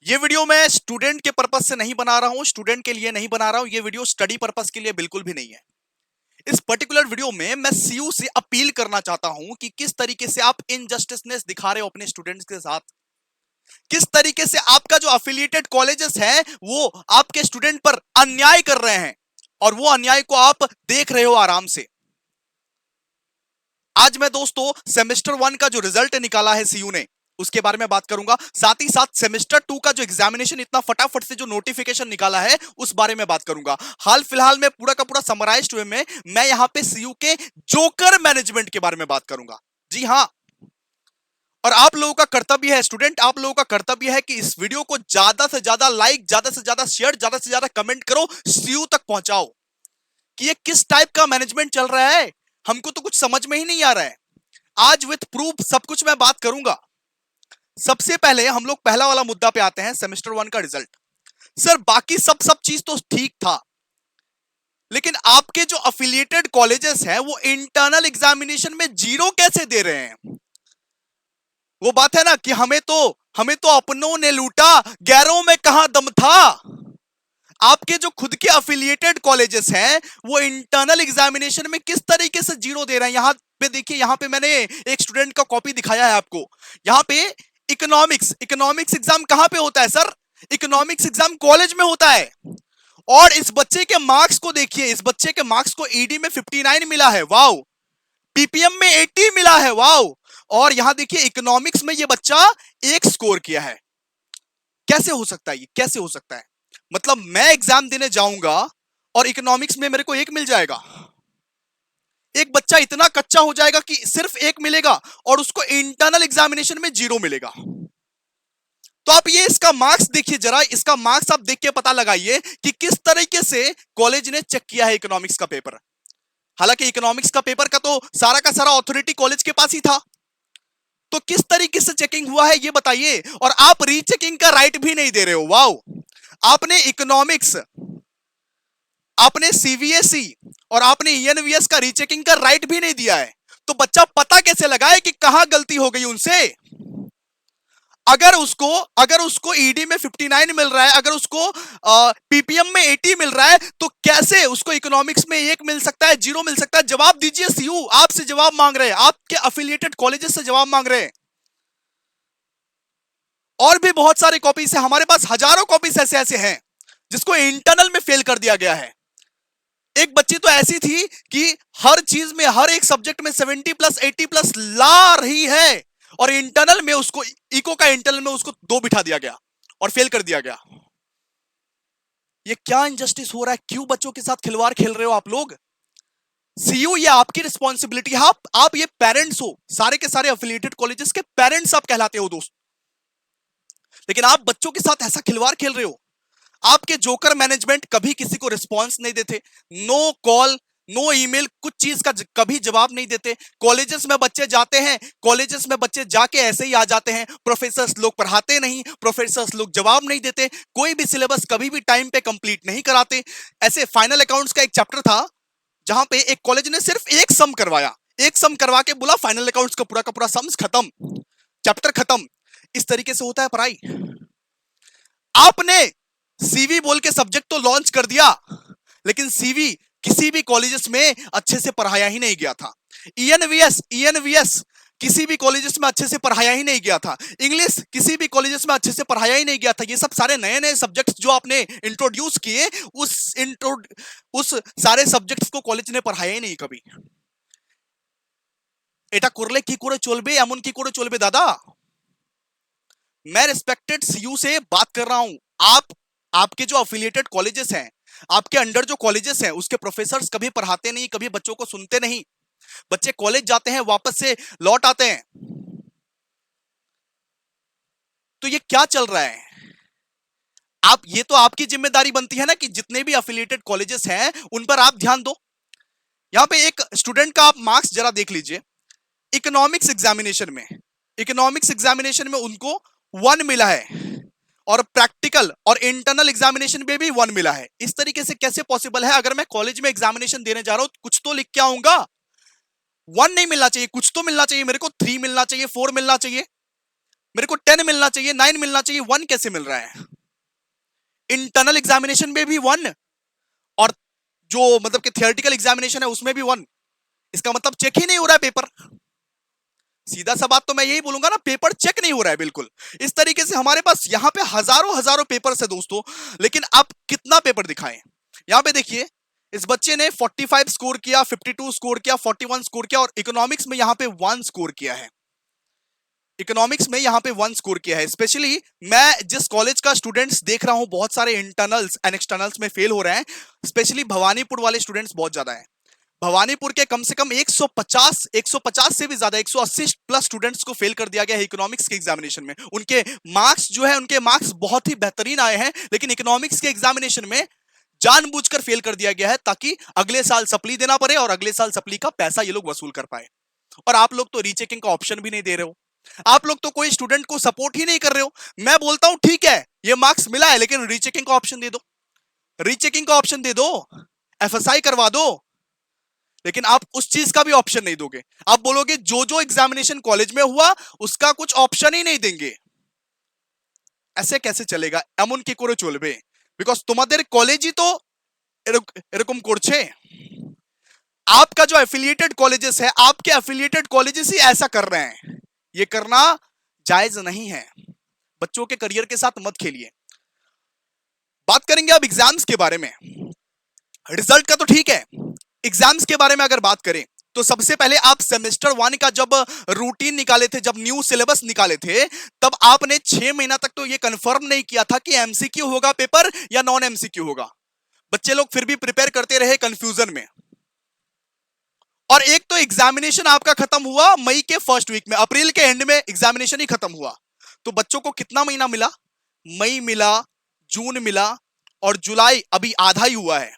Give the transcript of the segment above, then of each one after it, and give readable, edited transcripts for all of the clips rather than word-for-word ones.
ये वीडियो मैं स्टूडेंट के पर्पस से नहीं बना रहा हूं, स्टूडेंट के लिए नहीं बना रहा हूं। ये वीडियो स्टडी पर्पस के लिए बिल्कुल भी नहीं है। इस पर्टिकुलर वीडियो में मैं सीयू से अपील करना चाहता हूं कि किस तरीके से आप इनजस्टिसनेस दिखा रहे हो अपने स्टूडेंट्स के साथ। किस तरीके से आपका जो अफिलिएटेड कॉलेजेस है वो आपके स्टूडेंट पर अन्याय कर रहे हैं और वो अन्याय को आप देख रहे हो आराम से। आज मैं दोस्तों सेमेस्टर 1 का जो रिजल्ट निकाला है सीयू ने उसके बारे में बात करूंगा। साथ ही साथ सेमेस्टर 2 का जो एग्जामिनेशन इतना फटाफट से जो नोटिफिकेशन निकाला है उस बारे में बात करूंगा। हाल फिलहाल में पूरा का पूरा समराइज्ड वे में मैं यहां पे सीयू के जोकर मैनेजमेंट के बारे में बात करूंगा। जी हां, और आप लोगों का कर्तव्य है, स्टूडेंट आप लोगों का कर्तव्य है कि इस वीडियो को ज्यादा से ज्यादा लाइक, ज्यादा से ज्यादा शेयर, ज्यादा से ज्यादा कमेंट करो, सीयू तक पहुंचाओ कि ये किस टाइप का मैनेजमेंट चल रहा है। हमको तो कुछ समझ में ही नहीं आ रहा है। आज विथ प्रूफ सब कुछ मैं बात करूंगा। सबसे पहले हम लोग पहला वाला मुद्दा पे आते हैं, सेमेस्टर 1 का रिजल्ट। सर बाकी सब सब चीज तो ठीक था, लेकिन आपके जो अफिलिएटेड कॉलेजेस हैं वो इंटरनल एग्जामिनेशन में 0 कैसे दे रहे हैं। वो बात है ना कि हमें तो अपनों ने लूटा, गैरों में कहां दम था। आपके जो खुद के अफिलिएटेड कॉलेजेस हैं वो इंटरनल एग्जामिनेशन में किस तरीके से 0 दे रहे हैं। यहां पे देखिए, यहां पे मैंने एक स्टूडेंट का कॉपी दिखाया है आपको। यहां पे इकोनॉमिक्स एग्जाम कहां पे होता है सर? इकोनॉमिक्स एग्जाम कॉलेज में होता है। और इस बच्चे के मार्क्स को देखिए, इस बच्चे के मार्क्स को ईडी में 59 मिला है, वाओ। पीपीएम में 80 मिला है, वाओ। और यहां देखिए इकोनॉमिक्स में ये बच्चा 1 स्कोर किया है। कैसे हो सकता है ये, कैसे हो सकता है? मतलब मैं एग्जाम देने जाऊंगा और इकोनॉमिक्स में मेरे को 1 मिल जाएगा। एक बच्चा इतना कच्चा हो जाएगा कि सिर्फ 1 मिलेगा और उसको इंटरनल एग्जामिनेशन में 0 मिलेगा। तो आप ये इसका मार्क्स देखिए जरा, इसका मार्क्स आप देख के पता लगाइए कि किस तरीके से कॉलेज ने चेक किया है इकोनॉमिक्स का पेपर। हालांकि इकोनॉमिक्स का पेपर का सारा ऑथोरिटी कॉलेज के पास ही था। तो किस तरीके से चेकिंग हुआ है ये बताइए। और आप रीचेकिंग का राइट भी नहीं दे रहे हो, वाओ। आपने इकोनॉमिक्स, आपने सीबीएसई और आपने ईएनवीएस का रीचेकिंग का राइट भी नहीं दिया है। तो बच्चा पता कैसे लगाए कि कहां गलती हो गई उनसे। अगर उसको ईडी में 59 मिल रहा है, अगर उसको पीपीएम में 80 मिल रहा है, तो कैसे उसको इकोनॉमिक्स में 1 मिल सकता है, 0 मिल सकता है? जवाब दीजिए। सीयू आपसे जवाब मांग रहे हैं, आपके अफिलिएटेड कॉलेजेस से जवाब मांग रहे हैं। और भी बहुत सारे कॉपीज है हमारे पास, हजारों कॉपीज ऐसे ऐसे हैं जिसको इंटरनल में फेल कर दिया गया है। एक बच्ची तो ऐसी थी कि हर चीज में, हर एक सब्जेक्ट में 70+ 80+ ला रही है और इंटरनल में उसको, इको का इंटरनल में उसको 2 बिठा दिया गया और फेल कर दिया गया। ये क्या इनजस्टिस हो रहा है? क्यों बच्चों के साथ खिलवाड़ खेल रहे हो आप लोग? सीयू ये आपकी रिस्पॉन्सिबिलिटी है। आप ये पेरेंट्स हो, सारे के सारे अफिलिएटेड कॉलेजेस के पेरेंट्स आप कहलाते हो दोस्त, लेकिन आप बच्चों के साथ ऐसा खिलवाड़ खेल रहे हो। आपके जोकर मैनेजमेंट कभी किसी को रिस्पॉन्स नहीं देते, नो कॉल नो ईमेल, कुछ चीज का कभी जवाब नहीं देते। कॉलेजेस में बच्चे जाते हैं, कॉलेजेस में बच्चे जाके ऐसे ही आ जाते हैं। प्रोफेसर्स लोग पढ़ाते नहीं, प्रोफेसर्स लोग जवाब नहीं देते, कोई भी सिलेबस कभी भी टाइम पे कंप्लीट नहीं कराते। ऐसे फाइनल अकाउंट्स का एक चैप्टर था जहां पे एक कॉलेज ने सिर्फ एक सम करवाया, एक सम करवा के बोला फाइनल अकाउंट्स का पूरा सम्स खत्म, चैप्टर खत्म। इस तरीके से होता है पढ़ाई। आपने सीवी बोल के सब्जेक्ट तो लॉन्च कर दिया, लेकिन सीवी किसी भी कॉलेजेस में अच्छे से पढ़ाया ही नहीं गया था। ईएनवीएस किसी भी कॉलेजेस में अच्छे से पढ़ाया ही नहीं गया था। इंग्लिश किसी भी कॉलेजेस में अच्छे से पढ़ाया ही नहीं गया था। ये सब सारे नए नए सब्जेक्ट्स जो आपने इंट्रोड्यूस किए, उस सारे सब्जेक्ट्स को कॉलेज ने पढ़ाया ही नहीं कभी। एटा करले की करे चलबे, एमन की करे चलबे दादा। मैं रिस्पेक्टेड सीयू से बात कर रहा हूं। आपके जो अफिलिएटेड कॉलेजेस हैं, आपके अंडर जो कॉलेजेस हैं, उसके प्रोफेसर्स कभी पढ़ाते नहीं, कभी बच्चों को सुनते नहीं। बच्चे कॉलेज जाते हैं, वापस से लौट आते हैं। तो ये क्या चल रहा है? ये तो आपकी जिम्मेदारी बनती है ना कि जितने भी अफिलिएटेड कॉलेजेस हैं उन पर आप ध्यान दो। यहां पे एक स्टूडेंट का आप मार्क्स जरा देख लीजिए। इकोनॉमिक्स एग्जामिनेशन में उनको 1 मिला है और प्रैक्टिकल और इंटरनल एग्जामिनेशन में भी 1 मिला है। इस तरीके से कैसे पॉसिबल है? अगर मैं कॉलेज में एग्जामिनेशन देने जा रहा हूं कुछ तो लिख के आऊंगा। 1 नहीं मिलना चाहिए, कुछ तो मिलना चाहिए मेरे को, 3 मिलना चाहिए, 4 मिलना चाहिए। मेरे को 10 मिलना चाहिए, 9 मिलना चाहिए, 1 कैसे मिल रहा है? इंटरनल एग्जामिनेशन में भी 1, और जो मतलब कि थियोरेटिकल एग्जामिनेशन है उसमें भी 1। इसका मतलब चेक ही नहीं हो रहा है पेपर। सीधा सा बात तो मैं यही बोलूंगा ना, पेपर चेक नहीं हो रहा है बिल्कुल। इस तरीके से हमारे पास यहां पे हजारों हजारों पेपर्स है दोस्तों, लेकिन आप कितना पेपर दिखाएं? यहां पे देखिए, इस बच्चे ने 45 स्कोर किया, 52 स्कोर किया, 41 स्कोर किया, और इकोनॉमिक्स में यहां पे 1 स्कोर किया है। इकोनॉमिक्स में यहां पे 1 स्कोर किया है। स्पेशली मैं जिस कॉलेज का स्टूडेंट्स देख रहा हूं, बहुत सारे इंटरनल्स एंड एक्सटर्नल्स में फेल हो रहे हैं। स्पेशली भवानीपुर वाले स्टूडेंट्स बहुत ज्यादा है। भवानीपुर के कम से कम 150 से भी ज्यादा 180 प्लस स्टूडेंट्स को फेल कर दिया गया है इकोनॉमिक्स के एग्जामिनेशन में। उनके मार्क्स जो है, उनके मार्क्स बहुत ही बेहतरीन आए हैं, लेकिन इकोनॉमिक्स के एग्जामिनेशन में जानबूझकर फेल कर दिया गया है, ताकि अगले साल सप्ली देना पड़े और अगले साल सप्ली का पैसा ये लोग वसूल कर पाए। और आप लोग तो रीचेकिंग का ऑप्शन भी नहीं दे रहे हो। आप लोग तो कोई स्टूडेंट को सपोर्ट ही नहीं कर रहे हो। मैं बोलता हूं ठीक है, ये मार्क्स मिला है, लेकिन रीचेकिंग का ऑप्शन दे दो, रीचेकिंग का ऑप्शन दे दो, एफएसआई करवा दो। लेकिन आप उस चीज का भी ऑप्शन नहीं दोगे। आप बोलोगे जो जो एग्जामिनेशन कॉलेज में हुआ उसका कुछ ऑप्शन ही नहीं देंगे। ऐसे कैसे चलेगा? एमन की করে চলবে? बिकॉज तुम्हारे कॉलेज ही तो এরকম করছে। आपका जो एफिलिएटेड कॉलेजेस है, आपके एफिलिएटेड कॉलेजेस ही ऐसा कर रहे हैं। ये करना जायज नहीं है। बच्चों के करियर के साथ मत खेलिए। बात करेंगे अब एग्जाम्स के बारे में। रिजल्ट का तो ठीक है, एग्जाम्स के बारे में अगर बात करें तो सबसे पहले आप सेमेस्टर 1 का जब रूटीन निकाले थे, जब न्यू सिलेबस निकाले थे, तब आपने 6 महीना तक तो ये कंफर्म नहीं किया था कि एमसीक्यू होगा पेपर या नॉन एमसीक्यू होगा। बच्चे लोग फिर भी प्रिपेयर करते रहे कंफ्यूजन में। और एक तो एग्जामिनेशन आपका खत्म हुआ मई के फर्स्ट वीक में, अप्रैल के एंड में एग्जामिनेशन ही खत्म हुआ। तो बच्चों को कितना महीना मिला? मई मिला, जून मिला, और जुलाई अभी आधा ही हुआ है।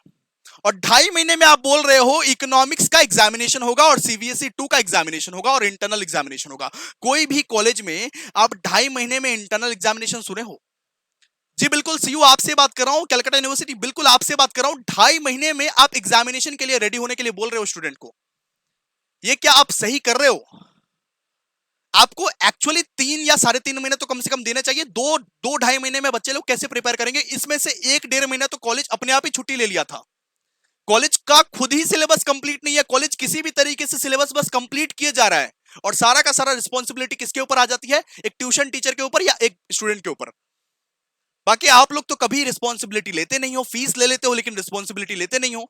और 2.5 महीने में आप बोल रहे हो इकोनॉमिक्स का एग्जामिनेशन होगा और सीबीएसई 2 का एग्जामिनेशन होगा और इंटरनल एग्जामिनेशन होगा। कोई भी कॉलेज में आप 2.5 महीने में इंटरनल एग्जामिनेशन सुने हो? जी बिल्कुल, सीयू आपसे बात कर रहा हूं, कलकत्ता यूनिवर्सिटी, बिल्कुल आपसे बात कर रहा हूं। 2.5 महीने में आप एग्जामिनेशन के लिए रेडी होने के लिए बोल रहे हो स्टूडेंट को? ये क्या आप सही कर रहे हो? आपको एक्चुअली 3 या 3.5 महीने तो कम से कम देने चाहिए। 2-2.5 महीने में बच्चे लोग कैसे प्रिपेयर करेंगे? इसमें से 1-1.5 महीना तो कॉलेज अपने आप ही छुट्टी ले लिया था। कॉलेज का खुद ही सिलेबस कंप्लीट नहीं है। कॉलेज किसी भी तरीके से सिलेबस बस कंप्लीट किए जा रहा है, और सारा का सारा रिस्पॉन्सिबिलिटी किसके ऊपर आ जाती है? एक ट्यूशन टीचर के ऊपर या एक स्टूडेंट के ऊपर। बाकी आप लोग तो कभी रिस्पॉन्सिबिलिटी लेते नहीं हो, फीस ले लेते हो लेकिन रिस्पॉन्सिबिलिटी लेते नहीं हो।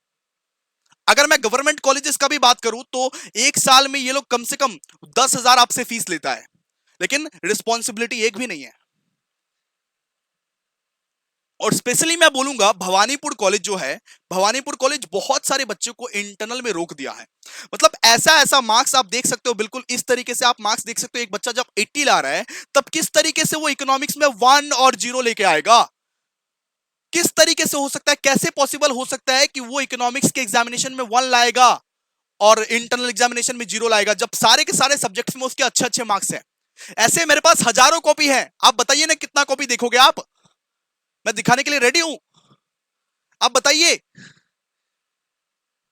अगर मैं गवर्नमेंट कॉलेजेस का भी बात करूं तो एक साल में ये लोग कम से कम 10,000 आपसे फीस लेता है, लेकिन रिस्पॉन्सिबिलिटी एक भी नहीं है। और स्पेशली मैं बोलूंगा भवानीपुर कॉलेज जो है, भवानीपुर कॉलेज बहुत सारे बच्चों को इंटरनल में रोक दिया है। मतलब ऐसा ऐसा मार्क्स आप देख सकते हो, बिल्कुल इस तरीके से आप मार्क्स देख सकते हो। एक बच्चा जब 80 ला रहा है, तब किस तरीके से वो इकोनॉमिक्स में 1 और 0 लेके आएगा? किस तरीके से हो सकता है? कैसे पॉसिबल हो सकता है कि वो इकोनॉमिक्स के एग्जामिनेशन में 1 लाएगा और इंटरनल एग्जामिनेशन में 0 लाएगा, जब सारे के सारे सब्जेक्ट्स में उसके अच्छे अच्छे मार्क्स हैं? ऐसे मेरे पास हजारों कॉपी है। आप बताइए ना कितना कॉपी देखोगे आप? मैं दिखाने के लिए रेडी हूं, आप बताइए।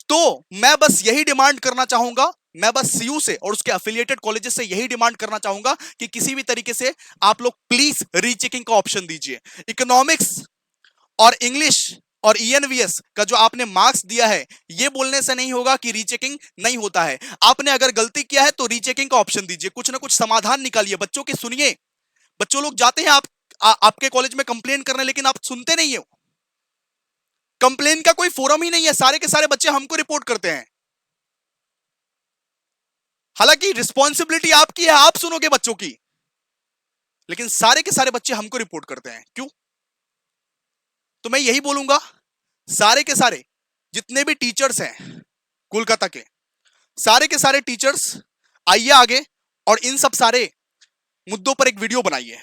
तो मैं बस यही डिमांड करना चाहूंगा, मैं बस सीयू से और उसके एफिलिएटेड कॉलेजेस से यही डिमांड करना चाहूंगा कि किसी भी तरीके से आप लोग प्लीज रीचेकिंग का ऑप्शन दीजिए। इकोनॉमिक्स और इंग्लिश और ईएनवीएस का जो आपने मार्क्स दिया है, ये बोलने से नहीं होगा कि रीचेकिंग नहीं होता है। आपने अगर गलती किया है तो रीचेकिंग का ऑप्शन दीजिए, कुछ ना कुछ समाधान निकालिए, बच्चों की सुनिए। बच्चों लोग जाते हैं आपके कॉलेज में कंप्लेन करने, लेकिन आप सुनते नहीं हो। कंप्लेन का कोई फोरम ही नहीं है, सारे के सारे बच्चे हमको रिपोर्ट करते हैं। हालांकि रिस्पॉन्सिबिलिटी आपकी है, आप सुनोगे बच्चों की, लेकिन सारे के सारे बच्चे हमको रिपोर्ट करते हैं। क्यों? तो मैं यही बोलूंगा, सारे के सारे जितने भी टीचर्स हैं कोलकाता के, सारे के सारे टीचर्स आइए आगे और इन सब सारे मुद्दों पर एक वीडियो बनाइए।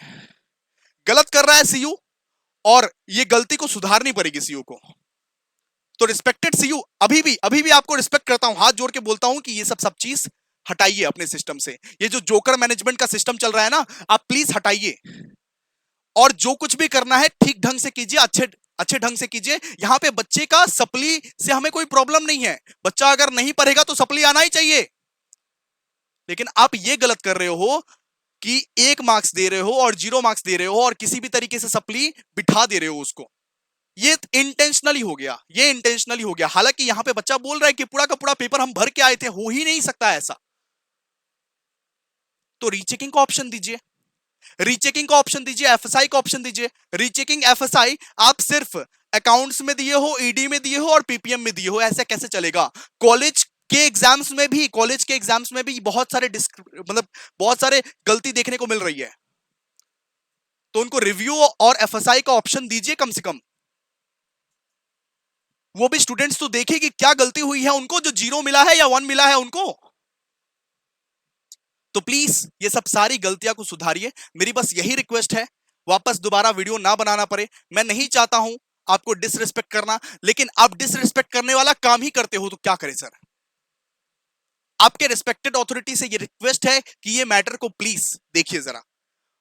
गलत कर रहा है सीयू और ये गलती को सुधारनी पड़ेगी सीयू को। तो रिस्पेक्टेड सीयू, अभी भी आपको रिस्पेक्ट करता हूं, हाथ जोड़ के बोलता हूं कि ये सब चीज हटाइए अपने सिस्टम से। ये जो जोकर मैनेजमेंट का सिस्टम चल रहा है ना, आप प्लीज हटाइए। और जो कुछ भी करना है ठीक ढंग से कीजिए, अच्छे ढंग से कीजिए। यहां पे बच्चे का सप्ली से हमें कोई प्रॉब्लम नहीं है। बच्चा अगर नहीं पढ़ेगा तो सप्ली आना ही चाहिए। लेकिन आप ये गलत कर रहे हो कि 1 मार्क्स दे रहे हो और 0 मार्क्स दे रहे हो और किसी भी तरीके से सप्ली बिठा दे रहे हो उसको। ये इंटेंशनली हो गया, ये इंटेंशनली हो गया। हालांकि यहां पे बच्चा बोल रहा है कि पूरा का पूरा पेपर हम भर के आए थे, हो ही नहीं सकता ऐसा। तो रीचेकिंग का ऑप्शन दीजिए, रीचेकिंग का ऑप्शन दीजिए, एफएसआई का ऑप्शन दीजिए। रीचेकिंग एफएसआई आप सिर्फ अकाउंट्स में दिए हो, ईडी में दिए हो और पीपीएम में दिए हो, ऐसा कैसे चलेगा? कॉलेज के एग्जाम्स में भी, कॉलेज के एग्जाम्स में भी बहुत सारे मतलब बहुत सारे गलती देखने को मिल रही है। तो उनको रिव्यू और एफएसआई का ऑप्शन दीजिए कम से कम। वो भी स्टूडेंट्स तो देखे कि क्या गलती हुई है उनको, जो 0 मिला है या 1 मिला है उनको। तो प्लीज ये सब सारी गलतियां को सुधारिए। मेरी बस यही रिक्वेस्ट है, वापस दोबारा वीडियो ना बनाना पड़े। मैं नहीं चाहता हूं आपको डिसरिस्पेक्ट करना, लेकिन आप डिसरिस्पेक्ट करने वाला काम ही करते हो तो क्या करें सर। आपके रिस्पेक्टेड अथॉरिटी से ये रिक्वेस्ट है कि ये मैटर को प्लीज देखिए जरा।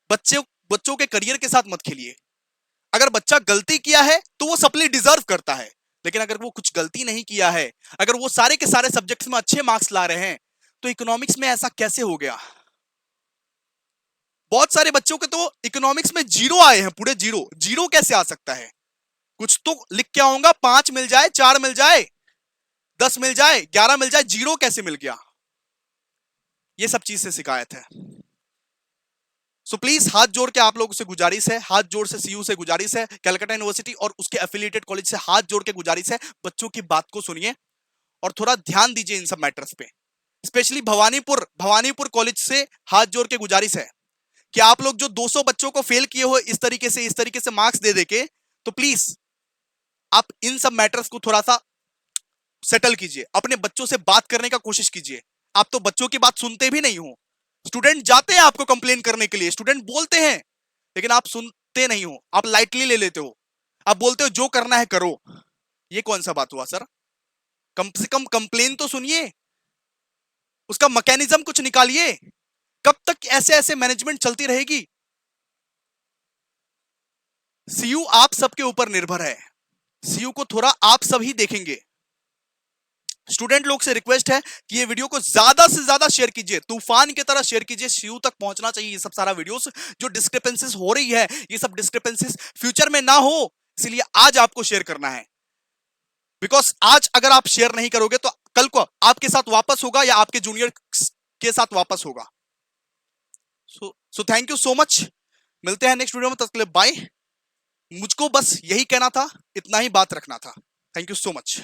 बच्चों बच्चों के करियर के साथ मत खेलिए। अगर बच्चा गलती किया है तो वो सप्ली डिजर्व करता है, लेकिन अगर वो कुछ गलती नहीं किया है, अगर वो सारे के सारे सब्जेक्ट्स में अच्छे मार्क्स ला रहे हैं, तो इकोनॉमिक्स में ऐसा कैसे हो गया? बहुत सारे बच्चों के तो इकोनॉमिक्स में 0 आए हैं, पूरे 0। 0 कैसे आ सकता है? कुछ तो लिख के आऊंगा, 5 मिल जाए, 4 मिल जाए, 10 मिल जाए, 11 मिल जाए, 0 कैसे मिल गया? ये सब चीज से शिकायत है। सो प्लीज हाथ जोड़ के आप लोगों से गुजारिश है, हाथ जोड़ से सीयू से गुजारिश है, कलकत्ता यूनिवर्सिटी और उसके एफिलिएटेड कॉलेज से हाथ जोड़ के गुजारिश है, बच्चों की बात को सुनिए और थोड़ा ध्यान दीजिए इन सब मैटर्स पे। स्पेशली भवानीपुर कॉलेज से हाथ जोड़ के गुजारिश है कि आप लोग जो 200 बच्चों को फेल किए हो इस तरीके से मार्क्स दे देके, तो प्लीज आप इन सब मैटर्स को थोड़ा सा सेटल कीजिए, अपने बच्चों से बात करने का कोशिश कीजिए। आप तो बच्चों की बात सुनते भी नहीं हो। स्टूडेंट जाते हैं आपको कंप्लेन करने के लिए, स्टूडेंट बोलते हैं, लेकिन आप सुनते नहीं हो, आप लाइटली ले लेते हो। आप बोलते हो जो करना है करो। ये कौन सा बात हुआ सर? कम से कम कंप्लेन तो सुनिए, उसका मैकेनिज्म कुछ निकालिए। कब तक ऐसे ऐसे मैनेजमेंट चलती रहेगी? सीयू आप सबके ऊपर निर्भर है, सीयू को थोड़ा आप सब ही देखेंगे। स्टूडेंट लोग से रिक्वेस्ट है कि ये वीडियो को ज्यादा से ज्यादा शेयर कीजिए, तूफान की तरह शेयर कीजिए, सीयू तक पहुंचना चाहिए ये सब सारा वीडियोस। जो डिस्क्रिपेंसीज हो रही है, ये सब डिस्क्रिपेंसीज फ्यूचर में ना हो, इसलिए आज आपको शेयर करना है। बिकॉज आज अगर आप शेयर नहीं करोगे तो कल को आपके साथ वापस होगा या आपके जूनियर के साथ वापस होगा। So thank you so much, मिलते हैं नेक्स्ट वीडियो में, तब तक के लिए बाय। मुझको बस यही कहना था, इतना ही बात रखना था। Thank you so much.